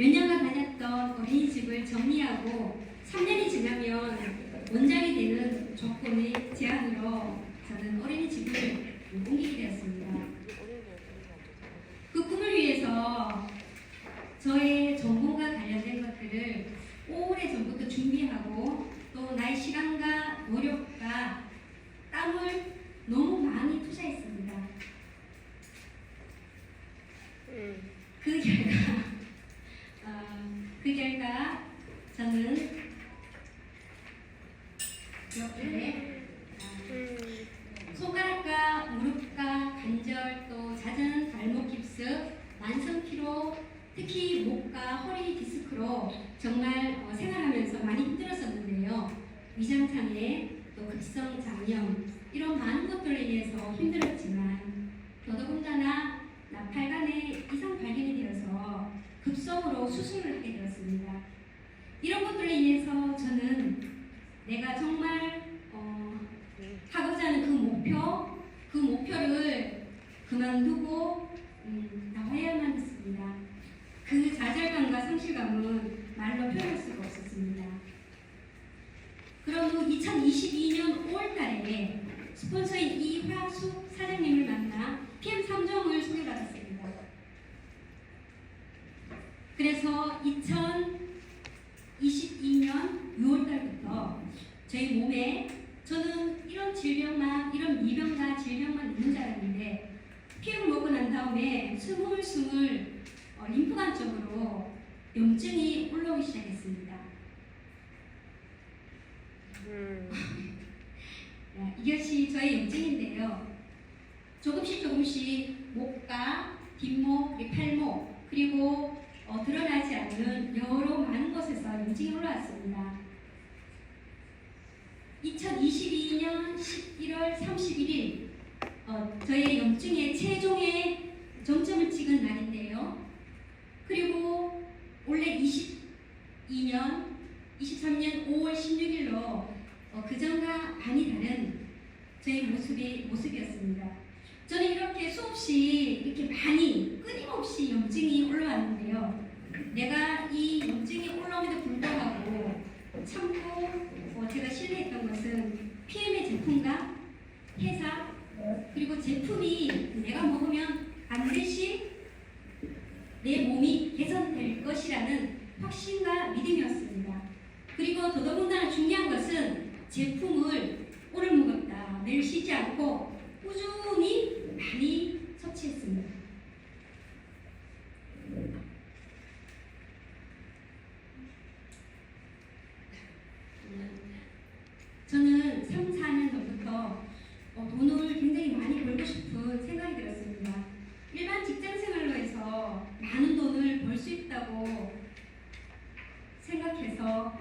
몇 년간 다녔던 어린이집을 정리하고 3년이 지나면 원장이 되는 조건의 제안으로 저는 어린이집을 옮기게 되었습니다. 그 꿈을 위해서 저의 전공과 관련된 것들을 오래전부터 준비하고 또 나의 시간과 노력과 땀을 너무 많이 투자했습니다. 그 결과 저는 이렇게 손가락과 무릎과 관절 또 잦은 발목 깁스, 만성 피로, 특히 목과 허리 디스크로 정말 생활하면서 많이 힘들었었는데요. 위장장애, 또 급성 장염 이런 많은 것들로 인해서 힘들었지만 더더군다나 나팔관에 이상 발견이 되어서 급성으로 수술을 하게 되었습니다. 이런 것들로 인해서 저는 내가 정말 하고자 하는 그 목표를 그만두고 나와야만 했습니다. 그 좌절감과 상실감은 말로 표현할 수가 없었습니다. 그런 후 2022년 5월달에 스폰서인 이화숙 사장님을 만나 PM3종을 소개받았습니다. 그래서 2022년 6월달부터 저희 몸에 저는 이런 질병만, 이런 미병과 질병만 있는 줄 알았는데 PM을 먹고 난 다음에 스물스물 림프관 쪽으로 염증이 올라오기 시작했습니다. 이것이 저의 염증인데요. 조금씩 목과 뒷목, 팔목 그리고 드러나지 않는 여러 많은 곳에서 염증이 올라왔습니다. 2022년 11월 31일 저의 염증의 최종의 정점을 찍은 날인데요. 그리고 원래 23년 5월 16일로 그전과 많이 다른 저의 모습이었습니다. 저는 이렇게 수없이 이렇게 많이 끊임없이 염증이 올라왔는데요. 내가 이 염증이 올라옴에도 불구하고 참고 제가 신뢰했던 것은 PM의 제품과 회사 그리고 제품이 내가 먹으면 반드시 내 몸이 개선될 것이라는 확신과 믿음이었습니다. 그리고 더더군다나 중요한 것은 제품을 오래 먹었다. 매일 쉬지 않고 꾸준히 많이 섭취했습니다. 저는 3, 4년 전부터 돈을 굉장히 많이 벌고 싶은 생각이 들었습니다. 일반 직장 생활로 해서 많은 돈을 벌 수 있다고 생각해서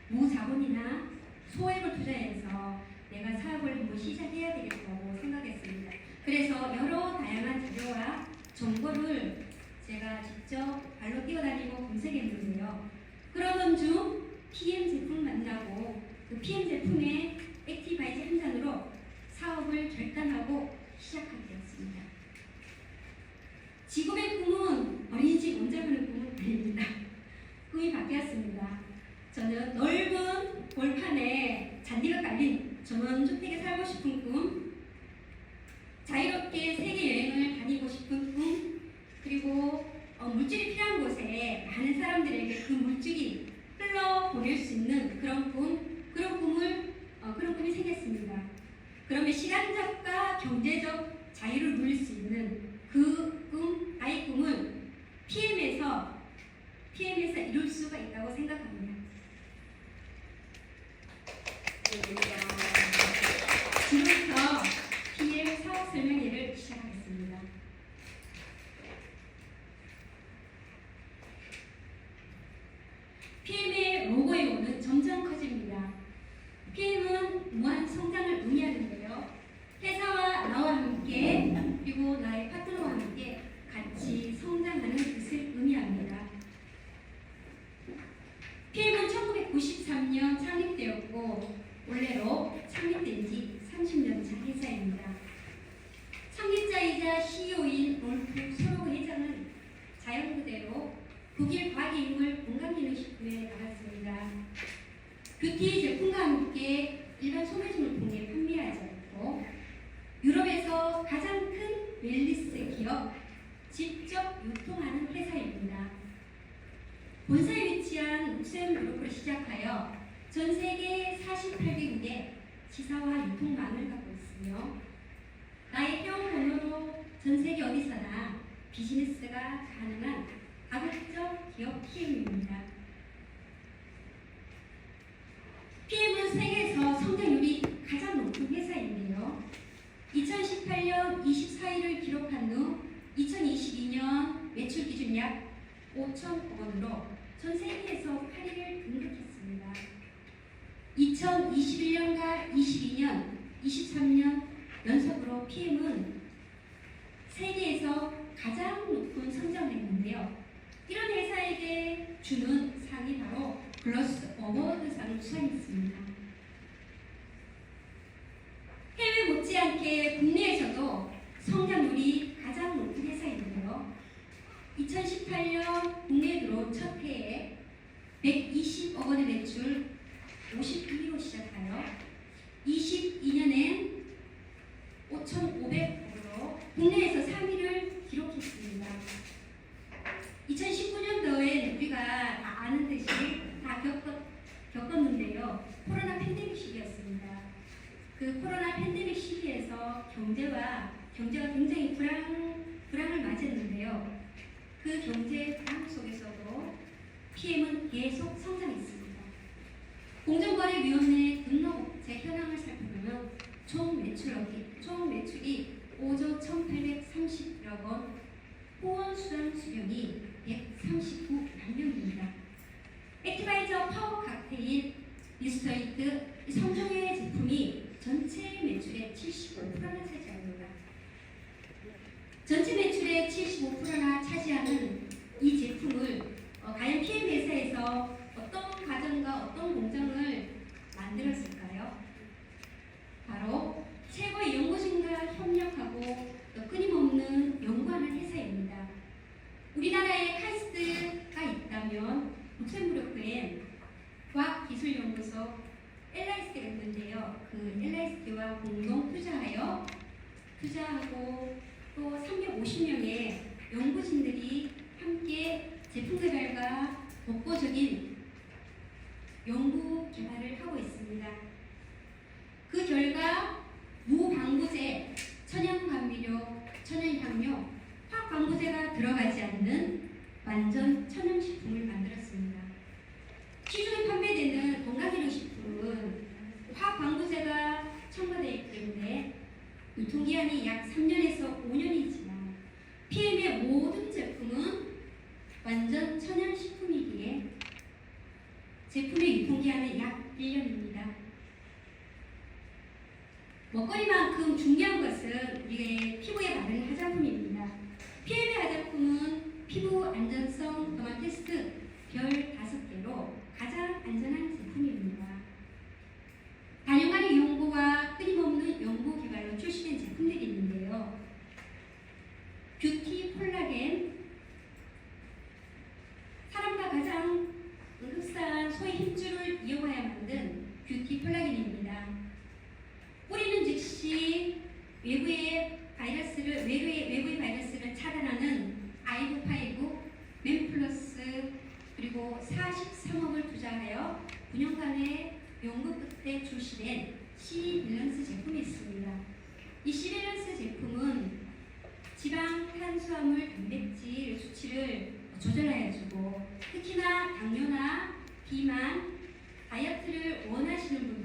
무자본이나 소액을 투자해서 내가 사업을 한번 시작해야 되겠다고 생각했습니다. 그래서 여러 다양한 자료와 정보를 제가 직접 발로 뛰어다니고 검색했는데요. 그러던 중 PM 제품을 만나고 그 PM 제품의 액티바이즈 한 잔으로 사업을 결단하고 시작하게 되었습니다. 지금의 꿈은 어린이집 원장하는 꿈은 아닙니다. 꿈이 바뀌었습니다. 저는 넓은 벌판에 잔디가 깔린 전원주택에 살고 싶은 꿈, 자유롭게 세계 여행을 다니고 싶은 꿈, 그리고 물질이 필요한 곳에 많은 사람들에게 그 물질이 흘러보낼 수 있는 그런 꿈이 생겼습니다. 그러면 시간적과 경제적 자유를 누릴 수 있는 그 꿈, 나의 꿈은 PM에서 이룰 수가 있다고 생각합니다. 지금부터 PM 사업 설명회를 시작하겠습니다. PM의 로고의 오는 점점 커집니다. PM은 무한 성장을 의미하는데요. 회사와 나와 함께 그리고 나의 파트너와 함께 같이 성장하는 뜻을 의미합니다. PM은 1993년 창립되었고 올해로 창립된 지 30년차 회사입니다. 창립자이자 CEO인 롤프 서로 회장은 자연 그대로 독일 과학의 인물 건강기능식품에 나갔습니다. 뷰티 제품과 함께 일반 소매점을 통해 판매하지 않고 유럽에서 가장 큰 웰니스 기업 직접 유통하는 회사입니다. 본사에 위치한 룩셈부르크를 시작하여 전 세계 48개국에 지사와 유통망을 갖고 있으며 나의 회원번호로 전 세계 어디서나 비즈니스가 가능한 가급적 기업 PM입니다. PM은 세계에서 성장률이 가장 높은 회사인데요. 2018년 24일을 기록한 후 2022년 매출 기준 약 5천억 원으로 전 세계에서 8위를 등극했습니다. 2021년과 22년, 23년 연속으로 PM은 세계에서 가장 높은 성장을 했는데요. 이런 회사에게 주는 상이 바로 글로스 어워드상을 수상했습니다. 해외 못지않게 국내에서도 성장률이 가장 높은 회사인데요. 2018년 국내에 들어온 첫 해에 120억 원의 매출 52위로 시작하여 22년엔 5,500억으로 국내에서 3위를 기록했습니다. 2019년도엔 우리가 다 아는 듯이 다 겪었는데요. 코로나 팬데믹 시기였습니다. 그 코로나 팬데믹 시기에서 경제가 굉장히 불황을 맞이했는데요. 그 경제 불황 속에서도 PM은 계속 성장했습니다. 공정거래위원회 등록업체 현황을 살펴보면 총 매출이 5조 1,830억 원, 후원 수당 수령이 139만 명입니다. 액티바이저 파워 칵테일, 리스터이트, 3종의 제품이 전체 매출의 75%나 차지합니다. 전체 매출의 75%나 차지하는 이 제품을 과연 PM 회사에서 어떤 과정과 어떤 공정을 만들었을까요? 바로 최고의 연구진과 협력하고 또 끊임없는 연구하는 회사입니다. 우리나라에 카이스트가 있다면 룩셈부르크엔 과학기술연구소 LIST가 있는데요. 그 LIST와 공동 투자하고 또 350명의 연구진들이 함께 제품 개발과 독보적인 연구 개발을 하고 있습니다. 그 결과 무방부제, 천연감미료, 천연향료, 화학방부제가 들어가지 않는 완전 천연식품을 만들었습니다. 시중에 판매되는 건강기능식품은 화학방부제가 첨가되어 있기 때문에 유통기한이 약 3년에서 5년이지만 PM의 모든 제품은 완전 천연식품이기에 제품의 유통기한은 약 1년입니다. 먹거리만큼 중요한 것은 우리의 피부에 바르는 화장품입니다. PM의 화장품은 피부 안전성 도마 테스트 별 5개로 가장 안전한 제품입니다. 다양한 연구와 끊임없는 연구 개발로 출시된 제품들이 있는데요. 뷰티 콜라겐, 사람과 가장 흡사한 소의 힘줄을 이용하여 만든 뷰티 콜라겐입니다. 뿌리는 즉시 외부의 바이러스를 차단하는 아이브5, 맨플러스 그리고 43억을 투자하여 9년간의 연구 끝에 출시된 C-밸런스 제품이 있습니다. 이 C-밸런스 제품은 지방, 탄수화물, 단백질 수치를 조절하여주고 특히나 당뇨나 비만, 다이어트를 원하시는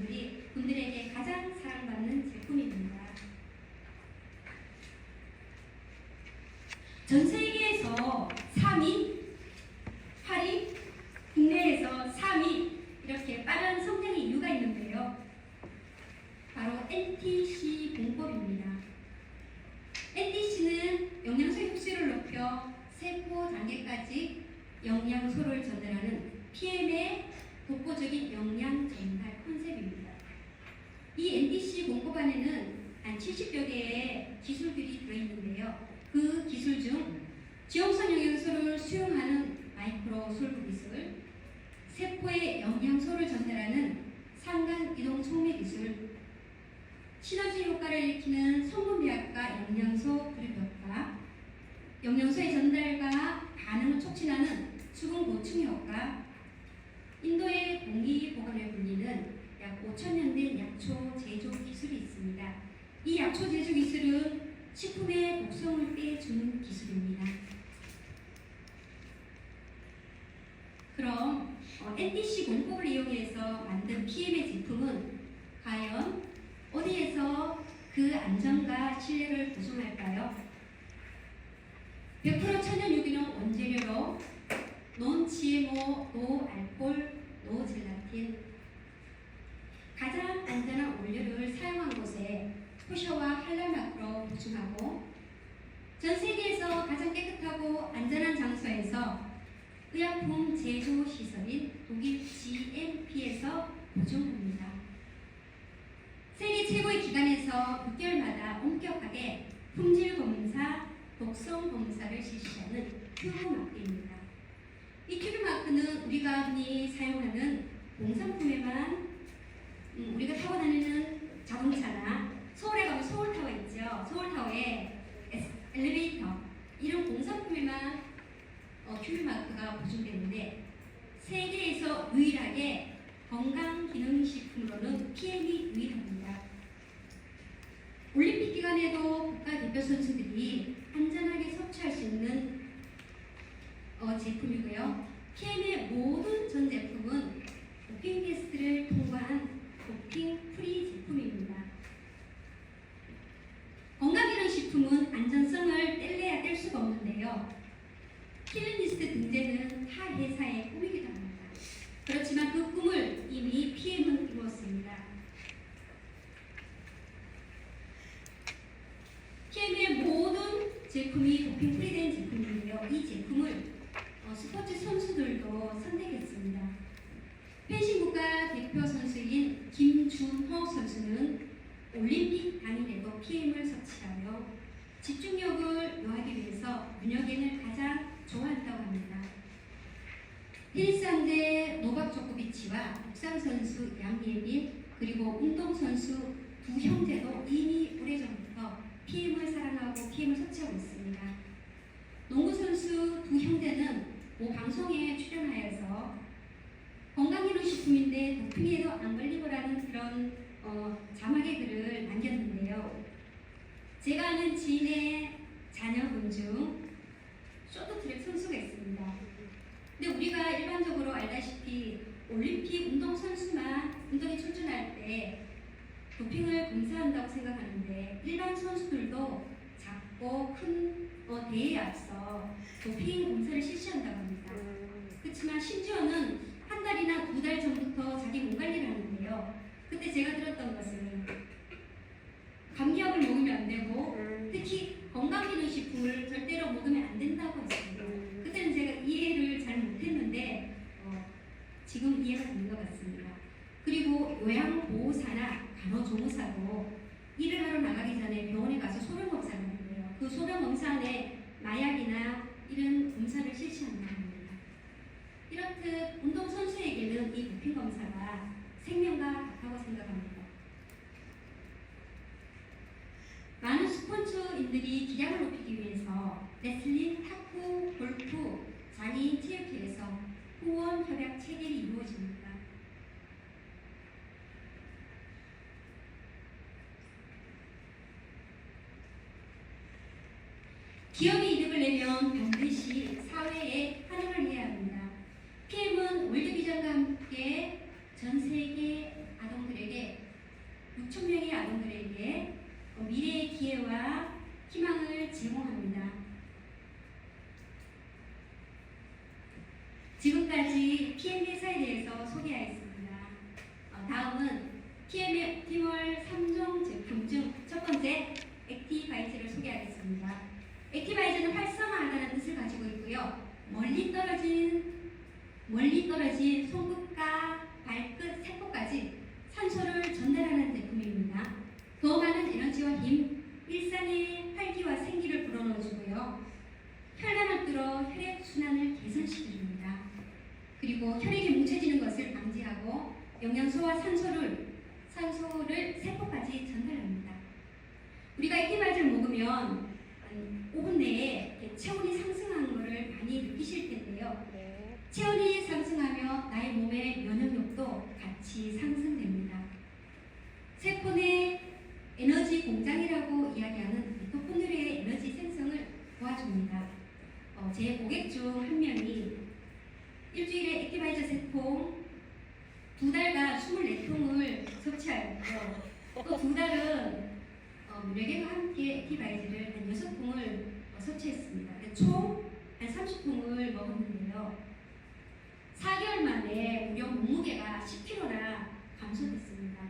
분들에게 가장 사랑받는 제품입니다. 전 세계에서 3위, 8위, 국내에서 3위 이렇게 빠른 성장의 이유가 있는데요. 바로 NTC 공법입니다. NTC는 영양소 흡수를 높여 세포 단계까지 영양소를 전달하는 PM의 독보적인 영양 전달 컨셉입니다. 이 NTC 공법 안에는 한 70여 개의 기술들이 들어있는데요. 그 기술 중 지용성 영양소를 마이크로 솔브 기술, 세포에 영양소를 전달하는 상간 이동 촉매 기술, 시너지 효과를 일으키는 성분비약과 영양소 그룹 효과, 영양소의 전달과 반응을 촉진하는 수분 보충 효과, 인도의 공기 보관을 불리는 약 5,000년 된 약초 제조 기술이 있습니다. 이 약초 제조 기술은 식품의 독성을 빼주는 기술입니다. 그럼 NDC 공법을 이용해서 만든 PM의 제품은 과연 어디에서 그 안전과 신뢰를 보증할까요? 100% 천연 유기농 원재료로 논 GMO, 노 알코올, 노 젤라틴, 가장 안전한 원료를 사용한 곳에 포셔와 할랄마크로 보증하고 전 세계에서 가장 깨끗하고 안전한 장소에서 의약품 제조 시설인 독일 GMP에서 보증합니다. 세계 최고의 기관에서 6개월마다 엄격하게 품질 검사, 독성 검사를 실시하는 튜브 마크입니다. 이 튜브 마크는 우리가 흔히 사용하는 공산품에만 우리가 타고 다니는 자동차나 서울에 가면 서울타워 있죠. 서울타워에 엘리베이터 이런 공산품에만 튜브 마크가 보존되는데 세계에서 유일하게 건강기능식품으로는 PM이 유일합니다. 올림픽 기간에도 국가 대표 선수들이 안전하게 섭취할 수 있는 제품이고요. PM의 모든 전 제품은 도핑 테스트를 통과한 도핑 프리 제품입니다. 건강기능식품은 안전성을 뗄래야 뗄 수가 없는데요. 킬링리스트 등재는 타 회사의 꿈이기도 합니다. 그렇지만 그 꿈을 이미 PM은 이루었습니다. PM의 모든 제품이 도핑 프리된 제품인데요. 이 제품을 스포츠 선수들도 선택했습니다. 펜싱 국가 대표 선수인 김준호 선수는 올림픽 당일에도 PM을 섭취하며 집중력을 요하기 위해서 윤혁인을 가장 좋아한다고 합니다. 테니스 황제 노박 조코비치와 육상 선수 양예빈 그리고 운동 선수 두 형제도 이미 오래전부터 PM을 사랑하고 PM을 섭취하고 있습니다. 농구 선수 두 형제는 방송에 출연하여서 건강기능식품인데 도핑에도 안 걸리고라는 그런 자막의 글을 남겼는데요. 제가 아는 지인의 자녀분 중 쇼트트랙 선수가 있습니다. 근데 우리가 일반적으로 알다시피 올림픽 운동선수만 운동에 출전할 때 도핑을 검사한다고 생각하는데 일반 선수들도 작고 큰 대회에 앞서 도핑 검사를 실시한다고 합니다. 그렇지만 심지어는 한 달이나 두 달 전부터 자기 몸 관리를 하는데요. 그때 제가 들었던 것은 감기약을 먹으면 안 되고 특히 건강기능식품을 절대로 먹으면 안 된다고 했습니다. 그때는 제가 이해를 잘 못했는데 지금 이해가 되는 것 같습니다. 그리고 요양보호사나 간호조무사도 일을 하러 나가기 전에 병원에 가서 소변검사를 하는데요. 그 소변검사 안에 마약이나 이런 검사를 실시한다고 합니다. 이렇듯 운동선수에게는 이 도핑검사가 생명과 같다고 생각합니다. 많은 스포츠인들이 기량을 높이기 위해서 레슬링, 탁구, 골프, 장애인 체육회에서 후원 협약 체결이 이루어집니다. 기업이 이득을 내면 반드시 사회에 환원을 해야 합니다. PM은 월드비전과 함께 전 세계 아동들에게 6,000명의 아동들에게 미래의 기회와 희망을 제공합니다. 지금까지 PM 회사에 대해서 소개하였습니다. 다음은 PM의 옵티멀 3종 제품 중 첫 번째 액티바이즈를 소개하겠습니다. 액티바이즈는 활성화한다는 뜻을 가지고 있고요. 멀리 떨어진 손끝과 발끝, 세포까지 산소를 전달하는 제품입니다. 더 많은 에너지와 힘, 일상의 활기와 생기를 불어넣어주고요. 혈관을 뚫어 혈액순환을 개선시켜줍니다. 그리고 혈액이 뭉쳐지는 것을 방지하고 영양소와 산소를 세포까지 전달합니다. 우리가 액티바이저를 먹으면 한 5분 내에 체온이 상승하는 것을 많이 느끼실 텐데요. 체온이 상승하며 나의 몸의 면역력도 같이 상승됩니다. 세포 내 에너지 공장이라고 이야기하는 미토콘드리아의 에너지 생성을 도와줍니다. 제 고객 중 한 명이 일주일에 액티바이저 제품 2달간 24통을 섭취하였고 또 2달은 뇌계와 함께 액티바이저를 한 6통을 섭취했습니다. 총 한 30통을 먹었는데요. 4개월 만에 무려 몸무게가 10kg나 감소됐습니다.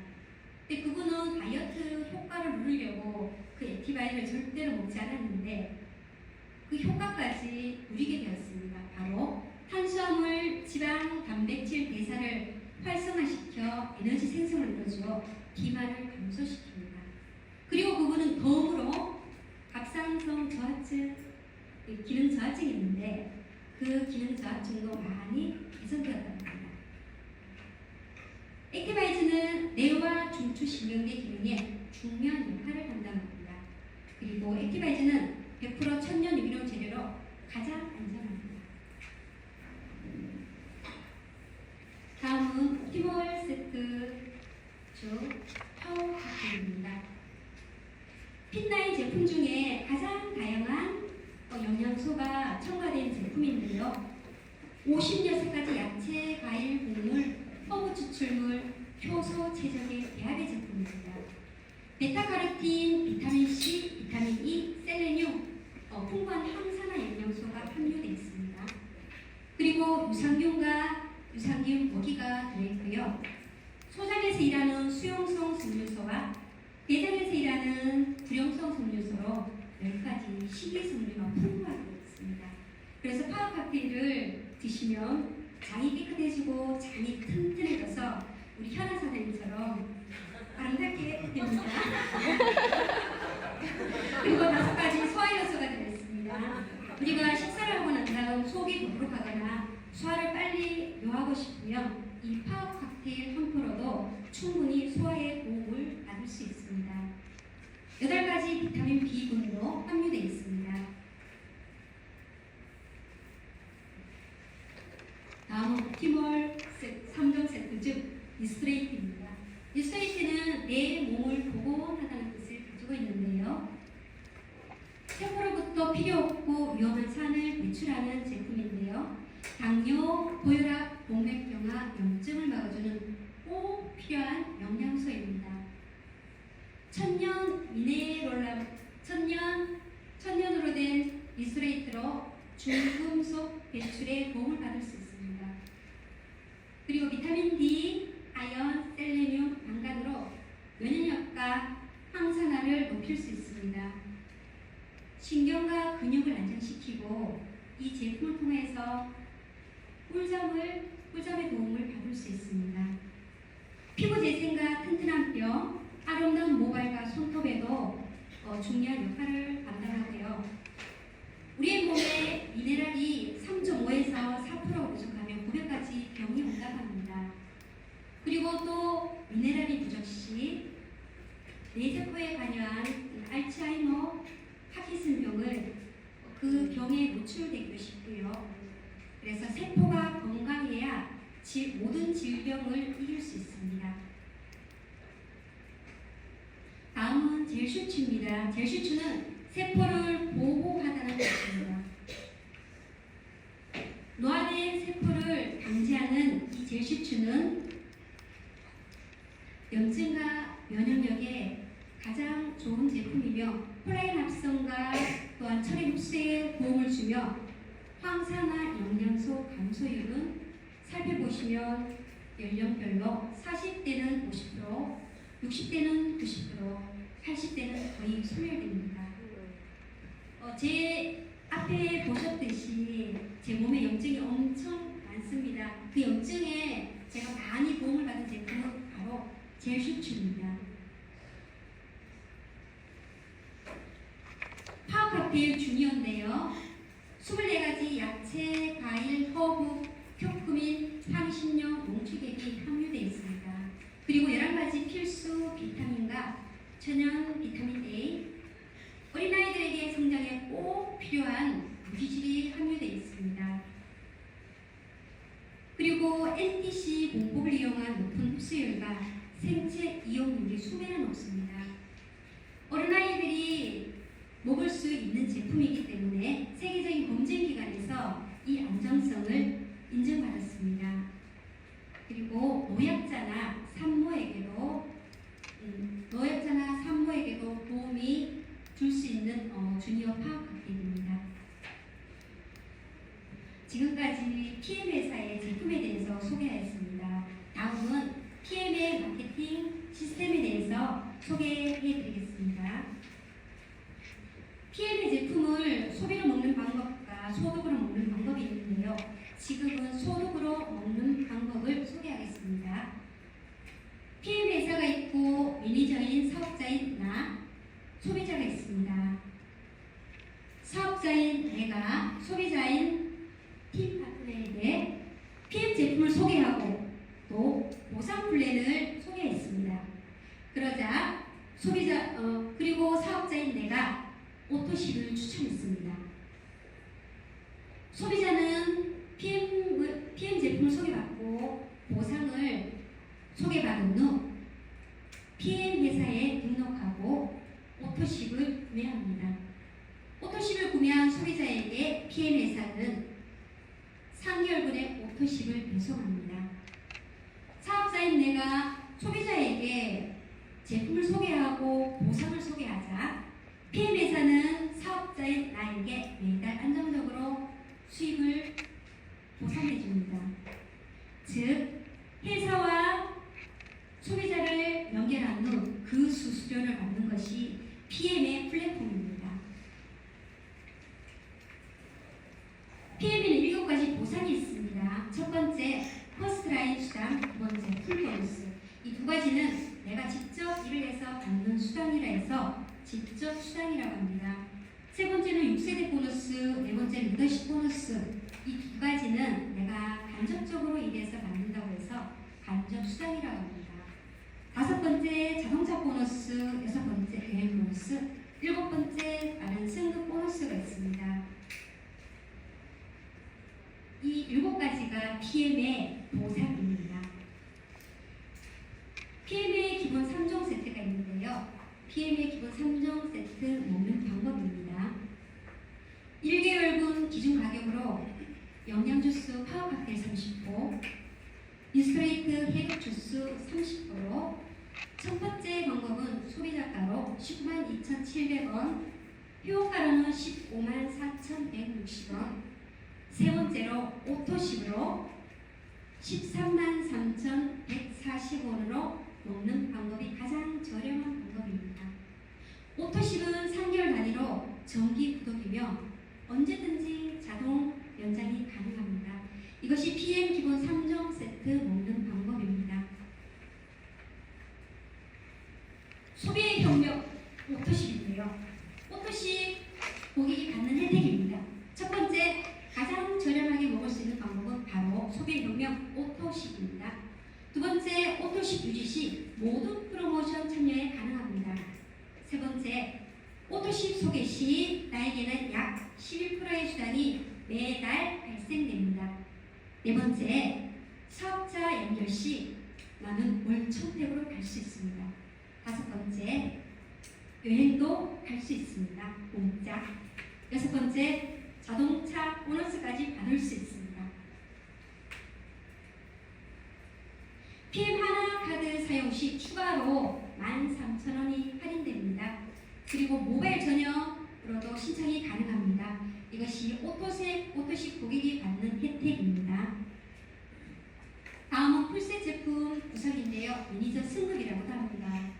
근데 그분은 다이어트 효과를 누리려고 그 액티바이저를 절대로 먹지 않았는데 그 효과까지 누리게 되었습니다. 바로 탄수화물, 지방, 단백질 대사를 활성화시켜 에너지 생성을 이루어주어 비만을 감소시킵니다. 그리고 그분은 덤으로 갑상선 저하증, 기능 저하증이 있는데 그 기능 저하증도 많이 개선되었답니다. 액티바이저는 뇌와 중추신경계 기능에 중요한 역할을 담당합니다. 그리고 액티바이저는 100% 천연 유기농 재료로 가장 안전합니다. 다음은 옵티몰 세트 중 파워 카페입니다. 핀9 제품 중에 가장 다양한 영양소가 첨가된 제품인데요. 56가지 야채, 과일, 곡물, 허브 추출물, 효소, 채적의 배합의 제품입니다. 베타카로틴, 비타민C, 비타민E, 셀레늄, 풍부한 항산화 영양소가 함유되어 있습니다. 그리고 유산균과 유산균 먹이가 들어있고요. 소장에서 일하는 수용성 섬유소와 대장에서 일하는 불용성 섬유소로 10가지 식이섬유가 풍부하게 있습니다. 그래서 파워 칵테일을 드시면 장이 깨끗해지고 장이 튼튼해져서 우리 현아 사장님처럼 아름답게 됩니다. 그리고 5가지 소화 요소가 들어있습니다. 우리가 식사를 하고 난 다음 속이 더부룩하거나 소화를 빨리 요하고 싶으면 이 파워 칵테일 한 포로도 충분히 소화에 도움을 받을 수 있습니다. 8가지 비타민 B군도 함유되어 있습니다. 다음은 옵티몰 3종 세트 즉 뉴스트레이트입니다. 뉴스트레이트는 내 몸을 보건하다는 뜻을 가지고 있는데요. 세포로부터 필요 없고 위험한 산을 배출하는 제품인데요. 당뇨, 고혈압, 동맥경화, 염증을 막아주는 꼭 필요한 영양소입니다. 천년으로 된 뉴스트레이트로 중금속 배출에 도움을 받을 수 있습니다. 그리고 비타민 D, 아연, 셀레늄, 망간으로 면역력과 항산화를 높일 수 있습니다. 신경과 근육을 안정시키고 이 제품을 통해서 꿀잠의 도움을 받을 수 있습니다. 피부 재생과 튼튼한 뼈, 아름다운 모발과 손톱에도 중요한 역할을 감당하고요. 우리의 몸에 미네랄이 3.5에서 4%가 부족하면 900가지 병이 온다고 합니다. 그리고 또 미네랄이 부족 시 뇌세포에 관여한 알츠하이머, 파킨슨병을 그 병에 노출되기도 쉽고요. 그래서 세포가 건강해야 모든 질병을 이길 수 있습니다. 다음은 젤슈추입니다. 젤슈추는 세포를 보호하다는 뜻입니다. 노화된 세포를 방지하는 이 젤슈추는 염증과 면역력에 가장 좋은 제품이며 콜라겐 합성과 또한 철의 흡수에 도움을 주며 항산화 영양소 감소율은 살펴보시면 연령별로 40대는 50%, 60대는 90%, 80대는 거의 소멸됩니다. 제 앞에 보셨듯이 제 몸에 염증이 엄청 많습니다. 그 염증에 제가 많이 도움을 받은 제품은 바로 젤슈추입니다. 파워 칵테일 주니어인데요. 24가지 야채, 과일, 허브, 효크민, 향신료, 농축액이 함유되어 있습니다. 그리고 11가지 필수 비타민과 천연 비타민 A, 어린아이들에게 성장에 꼭 필요한 무기질이 함유되어 있습니다. 그리고 NTC 공법을 이용한 높은 흡수율과 생체 이용률이 수배는 없습니다. 어린아이들이 먹을 수 있는 제품이기 때문에 세계적인 검증기관에서 이 안정성을 인정받았습니다. 그리고 노약자나 산모에게도 도움이 줄 수 있는 주니어 파워 칵테일입니다. 지금까지 PM 회사의 제품에 대해서 소개하였습니다. 다음은 PM의 마케팅 시스템에 대해서 소개해드리겠습니다. PM의 제품을 소비로 먹는 방법과 소독으로 먹는 방법이 있는데요. 지금은 소독으로 먹는 방법을 소개하겠습니다. PM 회사가 있고 매니저인 사업자인 나, 소비자가 있습니다. 사업자인 내가 소비자인 팀 파트너에게 PM 제품을 소개하고 또 보상 플랜을 소개했습니다. 그러자 그리고 사업자인 내가 오토십을 추천했습니다. 소비자는 PM 제품을 소개받고 보상을 소개받은 후 PM 회사에 등록하고 오토십을 구매합니다. 오토십을 구매한 소비자에게 PM 회사는 3개월분의 오토십을 배송합니다. 사업자인 내가 소비자에게 제품을 소개하고 보상을 소개하자 PM 회사는 사업자인 나에게 매달 안정적으로 수입을 보상해 줍니다. 즉, 회사와 소비자를 연결한 후 그 수수료를 받는 것이 PM의 플랫폼입니다. PM에는 7가지 보상이 있습니다. 첫 번째, 퍼스트라인 수당, 두 번째, 풀보너스. 이 두 가지는 내가 직접 일을 해서 받는 수당이라 해서 직접 수당이라고 합니다. 세 번째는 6세대 보너스, 네 번째는 리더십 보너스. 이 두 가지는 내가 간접적으로 일해서 받는다고 해서 간접 수당이라고 합니다. 다섯 번째, 자동차 보너스, 여섯 번째, 여행 보너스, 일곱 번째, 다른 승급 보너스가 있습니다. 이 7가지가 PM의 보상입니다. PM의 기본 3종 세트가 있는데요. PM의 기본 3종 세트 먹는 방법입니다. 1개월분 기준 가격으로 영양주스 파워 칵테일 30호, 뉴스트레이트 해독 주스 30%, 첫 번째 방법은 소비자가로 192,700원, 효용가로는 154,160원, 세 번째로 오토십으로 133,3,140원으로 먹는 방법이 가장 저렴한 방법입니다. 오토십은 3개월 단위로 정기 구독이며 언제든지 자동 연장이 가능합니다. 이것이 PM 기본 3종 세트 먹는 방법입니다. 소비의 혁명 오토십인데요. 오토십 고객이 받는 혜택입니다. 첫 번째, 가장 저렴하게 먹을 수 있는 방법은 바로 소비의 혁명 오토십입니다. 두 번째, 오토십 유지 시 모든 프로모션 참여에 가능합니다. 세 번째, 오토십 소개 시 나에게는 약 11%의 수당이 매달 발생됩니다. 네 번째, 사업자 연결 시 나는 월 1,100으로 갈 수 있습니다. 다섯 번째, 여행도 갈 수 있습니다. 공짜. 여섯 번째, 자동차 보너스까지 받을 수 있습니다. PM 하나 카드 사용 시 추가로 13,000원이 할인됩니다. 그리고 모바일 전용으로도 신청이 가능합니다. 이것이 오토십 고객이 받는 혜택입니다. 다음은 풀셋 제품 구성인데요. 매니저 승급이라고도 합니다.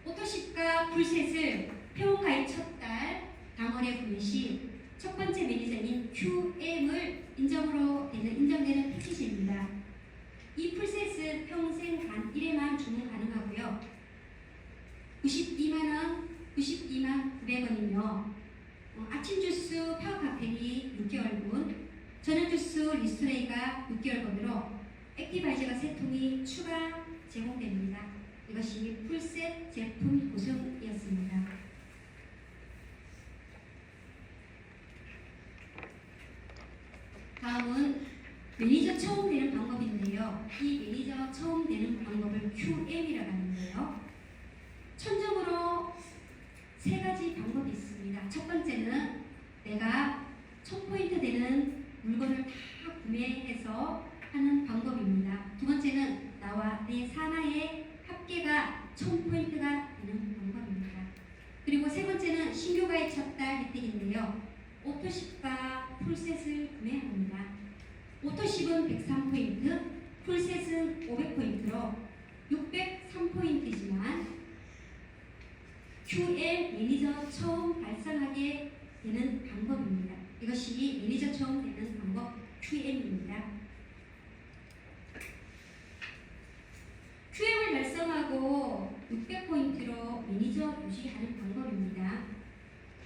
오토십과 풀셋을 회원가입 첫 달 당월에 구매 시 첫 번째 매니저인 QM을 인정되는 패키지입니다. 이 풀셋은 평생 단 1회만 주문 가능하고요. 92만 900원이며 아침 주스 파워 칵테일이 6개월분, 전현주스 리스토레이가 6개월분으로 액티바이저가 3통이 추가 제공됩니다. 이것이 풀셋 제품 구성이었습니다. 다음은 매니저 처음 되는 방법인데요. 이 매니저 처음 되는 방법을 QM이라고 하는데요. 천적으로 3가지 방법이 있습니다. 첫 번째는 내가 1000포인트 되는 물건을 다 구매해서 하는 방법입니다. 두 번째는 나와 내 산하의 합계가 1000포인트가 되는 방법입니다. 그리고 세 번째는 신규 가입 쳤다 혜택인데요. 오토십과 풀셋을 구매합니다. 오토십은 103포인트, 풀셋은 500포인트로 603포인트지만 QM 매니저 처음 발생하게 되는 방법입니다. 이것이 매니저 처음 되는 방법 QM입니다. QM을 달성하고 600포인트로 매니저 유지하는 방법입니다.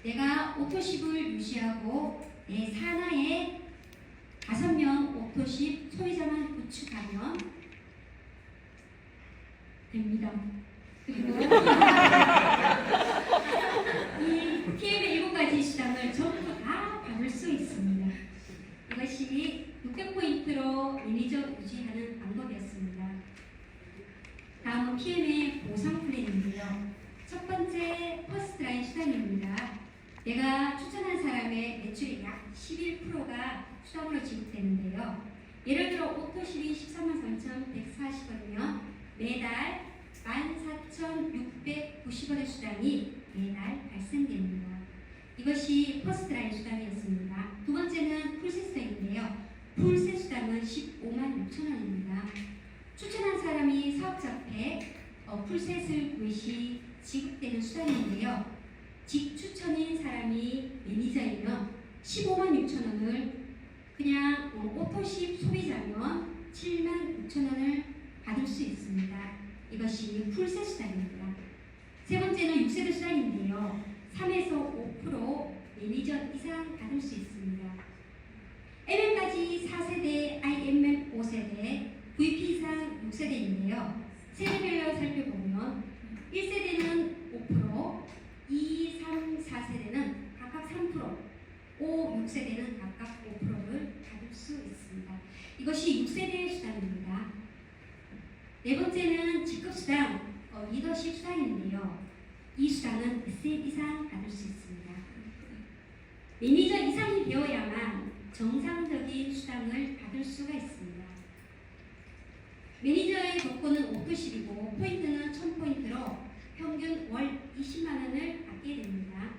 내가 오토십을 유지하고 내 산하에 5명 오토십 소비자만 구축하면 됩니다. 그리고 이 TM의 7가지 수당을 전부 다 받을 수 있습니다. 이것이 600포인트로 매니저 유지하는 방법이었습니다. 다음은 PM의 보상 플랜인데요. 첫 번째 퍼스트라인 수당입니다. 내가 추천한 사람의 매출의 약 11%가 수당으로 지급되는데요. 예를 들어 오토십이 143,340원이면 매달 14,690원의 수당이 매달 발생됩니다. 이것이 퍼스트라인 수당이었습니다. 두 번째는 풀셋 수당인데요. 풀셋 수당은 156,000원입니다. 추천한 사람이 사업자 앞에 풀셋을 구매 시 지급되는 수당인데요. 직추천인 사람이 매니저이면 156,000원을 그냥 오토십 소비자면 76,000원을 받을 수 있습니다. 이것이 풀셋 수당입니다. 세 번째는 6세대 수당인데요. 3에서 5% 매니저 이상 받을 수 있습니다. MM까지 4세대, IMM 5세대, VP 이상 6세대인데요. 세대별로 살펴보면 1세대는 5%, 2, 3, 4세대는 각각 3%, 5, 6세대는 각각 5%를 받을 수 있습니다. 이것이 6세대의 수당입니다. 네 번째는 직급수당, 리더십 수당인데요. 이 수당은 SM 이상 받을 수 있습니다. 매니저 이상이 되어야만 정상적인 수당을 받을 수가 있습니다. 매니저의 조건은 오토십이고 포인트는 1000포인트로 평균 월 20만원을 받게 됩니다.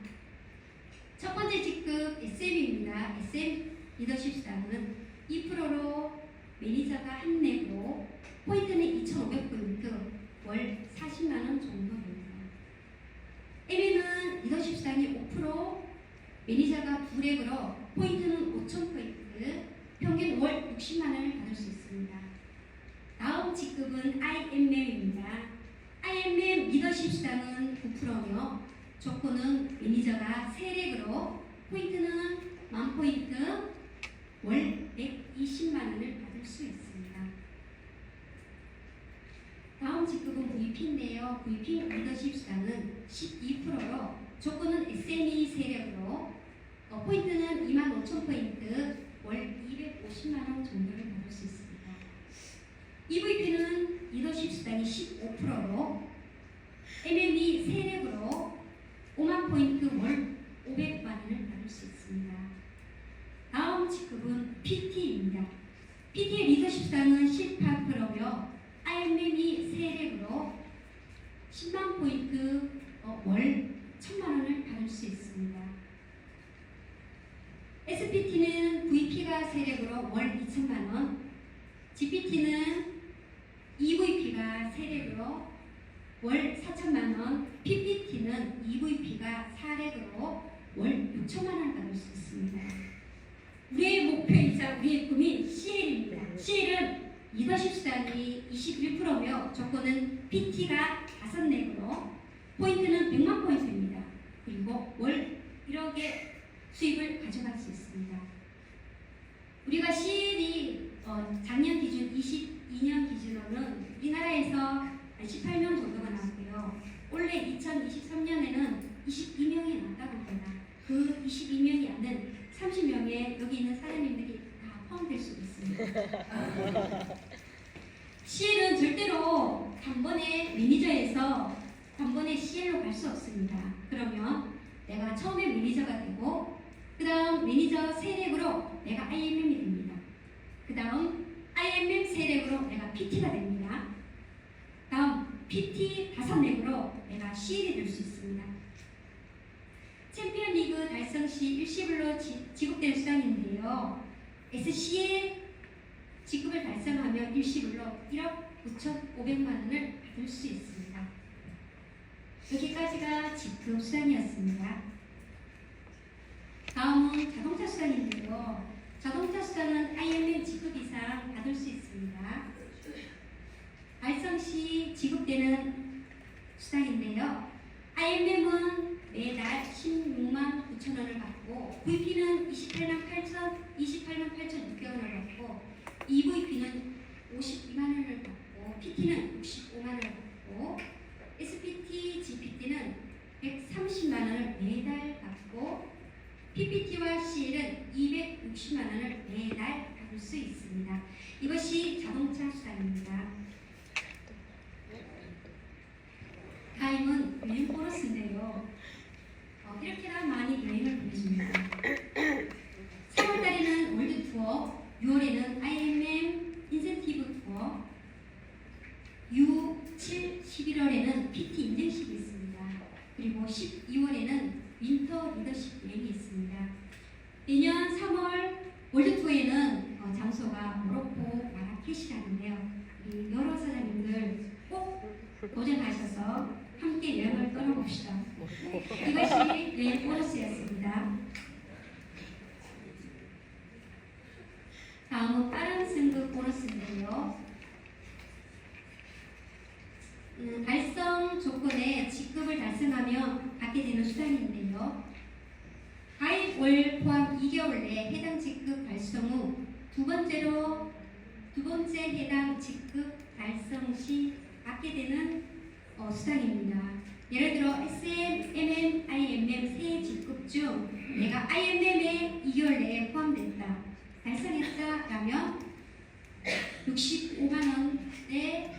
첫 번째 직급 SM입니다. SM 리더십 수당은 2%로 매니저가 한내고 포인트는 2,500포인트, 월 40만원 정도 됩니다. MM은 리더십 수당이 5%, 매니저가 2렉으로 포인트는 5,000포인트, 평균 월 60만원을 받을 수 있습니다. 다음 직급은 IMM입니다. IMM 리더십 수당은 9%며 조건은 매니저가 3렉으로 포인트는 10,000포인트, 월 120만원을 받을 수 있습니다. 다음 직급은 VP인데요. VP 리더십 수당은 12%로 조건은 SME 3렉으로 포인트는 25,000포인트, 월 250만원 정도를 받을 수 있습니다. EVP는 리더십 수당이 15%로 MME 3렉으로 5만 포인트 월 500만원을 받을 수 있습니다. 다음 직급은 PT입니다. PT의 리더십 수당은 18%며 IMM이 3렉으로 10만 포인트 월 1,000만원을 받을 수 있습니다. SPT는 VP가 3렉으로 월 2,000만원, GPT는 EVP가 3렉으로 월 4,000만원, PPT는 EVP가 4렉으로 월 6,000만원 받을 수 있습니다. 우리의 목표이자 우리의 꿈인 CL입니다. CL은 리더십 수당이 21%며 조건은 PT가 5렉으로 포인트는 100만 포인트입니다. 그리고 월 1억의 수입을 가져갈 수 있습니다. 우리가 CL이 작년 기준 22년 기준으로는 우리나라에서 18명 정도가 나왔고요. 올해 2023년에는 22명이 나왔다고 합니다. 그 22명이 안 된 30명의 여기 있는 사장님들이 다 포함될 수도 있습니다. CL은 절대로 단번에 매니저에서 단번에 CL로 갈 수 없습니다. 그러면 내가 처음에 매니저가 되고 그 다음 매니저 세렉으로 내가 IMM이 됩니다. 그 다음 IMM 세렉으로 내가 PT가 됩니다. 다음 PT 5렉으로 내가 CL이 될 수 있습니다. 챔피언 리그 달성 시 일시불로 지급될 수당인데요. SCL 지급을 달성하면 일시불로 1억 9,500만 원을 받을 수 있습니다. 여기까지가 지급 수당이었습니다. 다음은 자동차 수당인데요. 자동차 수당은 IMM 지급 이상 받을 수 있습니다. 달성 시 지급되는 수당인데요. IMM은 매달 16만 9천 원을 받고 VP는 28만 8,600원을 받고 EVP는 52만 원을 받고 PT는 65만 원을 받고 SPT, GPT는 130만 원을 매달 받고 PPT와 CL은 260만 원을 매달 받을 수 있습니다. 이것이 자동차 수당입니다. 다음은 여행 보너스인데요. 이렇게나 많이 여행을 보내줍니다. 3월달에는 월드 투어, 6월에는 IMM 인센티브 투어, 6, 7, 11월에는 PT 인증식이 있습니다. 그리고 12월에는 윈터 리더십 여행이 있습니다. 내년 3월 월드 투어에는 장소가 모로코 마라케시라는데요. 우리 여러 사장님들 꼭 도전하셔서 함께 여행을 떠나봅시다. 이것이 여행 보너스였습니다. 다음은 빠른 승급 보너스인데요. 달성 조건에 직급을 달성하면 받게 되는 수당인데요. 가입월 포함 2개월 내에 해당 직급 달성 후 두 번째 해당 직급 달성 시 받게 되는 수당입니다. 예를 들어 SM, MM, IMM 세 직급 중 내가 IMM에 2개월 내에 포함됐다. 달성했다라면 65만 원의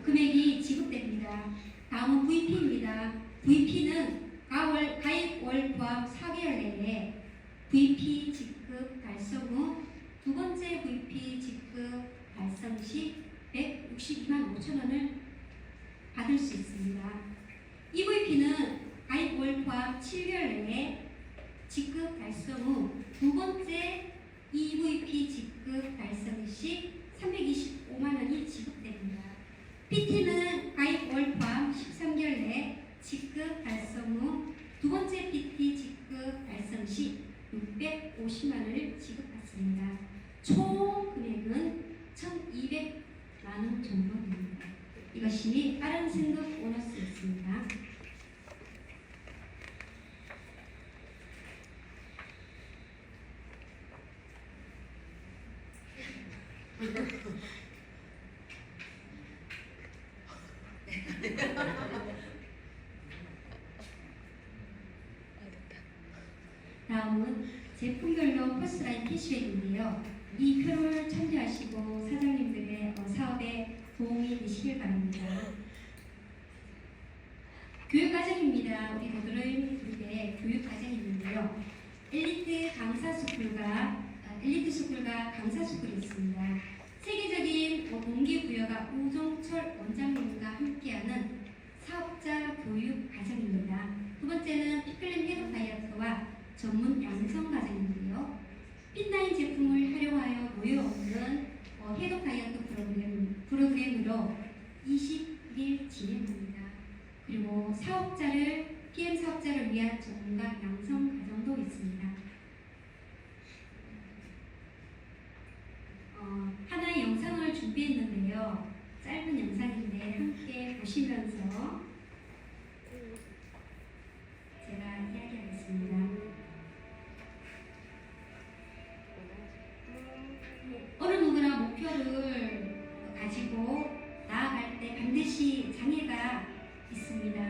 금액이 지급됩니다. 다음은 VP입니다. VP는 가입월 포함 4개월 내에 VP 직급 달성 후 두 번째 VP 직급 달성 시 162만 5천 원을 받을 수 있습니다. EVP는 가입월 포함 7개월 내에 직급 달성 후 두 번째 EVP 직급 달성 시 325만 원이 지급됩니다. PT는 가입월 포함 13개월 내에 직급 달성 후 두 번째 PT 직급 달성 시 650만 원을 지급받습니다. 총 금액은 1,200만 원 정도 됩니다. 이것이 빠른 승급 보너스였습니다. 다음은 제품별로 퍼스라인 캐시백인데요. 이 표를 참조하시고 사장님들의 사업에 도움이 되시길 바랍니다. 교육과정입니다. 우리 도드로인 그룹의 교육과정이 있는데요. 엘리트 스쿨과 강사 스쿨이 있습니다. 세계적인 동기부여가 우종철 원장님과 함께하는 사업자 교육 과정입니다. 두 번째는 피클린 헤드 다이어트와 전문 양성 과정인데요. 핀라인 제품을 활용하여 노여 없는 헤드 다이어트 프로그램으로 20일 진행합니다. 그리고 PM 사업자를 위한 전문가 양성 과정도 있습니다. 하나의 영상을 준비했는데요. 짧은 영상인데 함께 보시면서 제가 이야기하겠습니다. 목표를 가지고 나아갈 때 반드시 장애가 있습니다.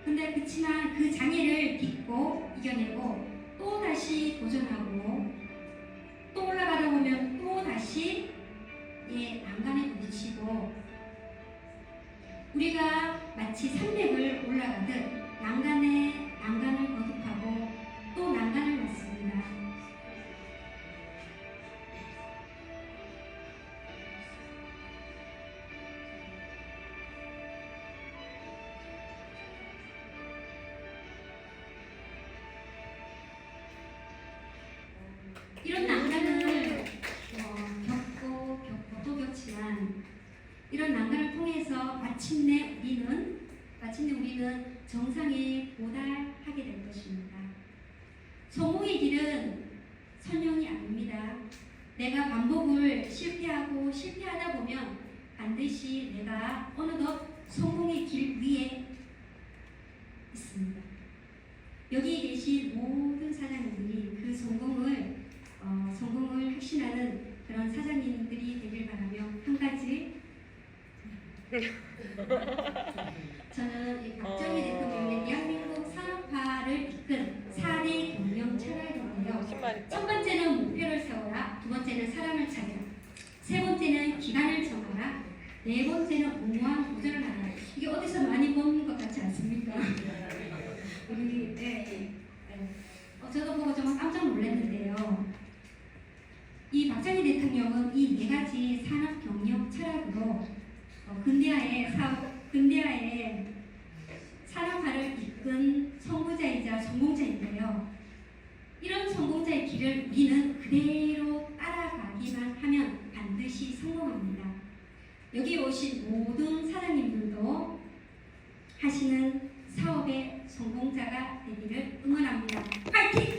근데 그렇지만 그 장애를 딛고 이겨내고 또 다시 도전하고 또 올라가다 보면 또 다시 난간에 부딪히고 우리가 마치 산맥을 올라가듯 난간을 거듭하고 또 난간을 맞습니다. 이런 난간을 겪고 또 겪지만 이런 난간을 통해서 마침내 우리는 정상에 도달하게 될 것입니다. 성공의 길은 선영이 아닙니다. 내가 반복을 실패하다 보면 반드시 내가 어느덧 성공의 길 위에 있습니다. 여기 계신 모든 사장님들이 그 성공을 확신하는 그런 사장님들이 되길 바라며 한 가지 저는 이 박정희 대통령의 대한민국 산업화를 이끈 4대 경영 철학인데요. 첫 번째는 목표를 세워라, 두 번째는 사람을 찾아라, 세 번째는 기간을 정하라, 네 번째는 옹호한 도전을 하라. 이게 어디서 많이 본 것 같지 않습니까? 우리 저도 보고 정말 깜짝 놀랐는데요. 이 박정희 대통령은 이 네 가지 산업 경영 철학으로 근대화의 산업화를 이끈 선구자이자 성공자인데요. 이런 성공자의 길을 우리는 그대로 따라가기만 하면 반드시 성공합니다. 여기 오신 모든 사장님들도 하시는 사업의 성공자가 되기를 응원합니다. 파이팅!